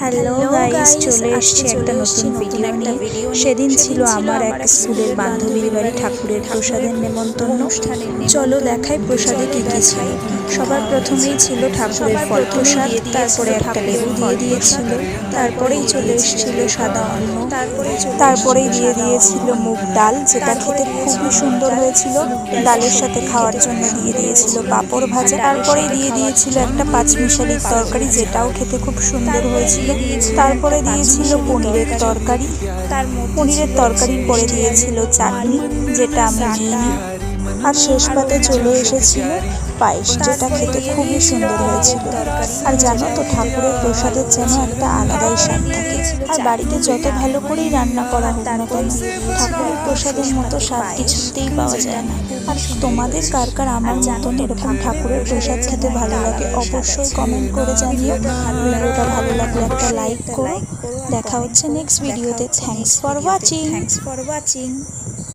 Hello guys, চলে এসেছি একটা নতুন ভিডিও নিয়ে। সেদিন ছিল আমার এক স্কুলের বান্ধবীর বাড়ি ঠাকুরের প্রসাদের নেমন্তন্ন। চলো দেখাই প্রসাদে কি কি ছিল। সবার প্রথমেই ছিল ঠাকুরের ফল প্রসাদ, তারপরে একটা লেবু দিয়ে দিয়েছিল, তারপরেই চলে এসেছিল সাদা অন্ন, তারপরেই দিয়ে দিয়েছিল মুগ ডাল, যেটা খেতে খুবই সুন্দর হয়েছিল। ডালের সাথে খাওয়ার জন্য দিয়ে দিয়েছিল পাঁপড় ভাজা, তারপরেই দিয়ে দিয়েছিল একটা পাঁচমিশালির তরকারি, যেটাও খেতে খুব সুন্দর হয়েছিল। তারপরে দিয়েছিল পনিরের তরকারি, পনিরের তরকারির পরে দিয়েছিল চাটনি, যেটা আমি নিইনি। আর শেষ পাতে চলে এসেছিল পায়েস, যেটা খেতে খুবই সুন্দর হয়েছিল। আর জানো তো, ঠাকুরের প্রসাদের যেন একটা আলাদাই স্বাদ থাকে। আর বাড়িতে যত ভালো করেই রান্না করা হোক না কেন, ঠাকুরের প্রসাদের মতো স্বাদ কিছুতেই পাওয়া যায় না। আর তোমাদের কার কার আমার মতন এরকম ঠাকুরের প্রসাদ খেতে ভালো লাগে, অবশ্যই কমেন্ট করে জানিও। ভিডিওটা ভালো লাগলে একটা লাইক করো। দেখা হচ্ছে নেক্সট ভিডিওতে। Thanks for watching.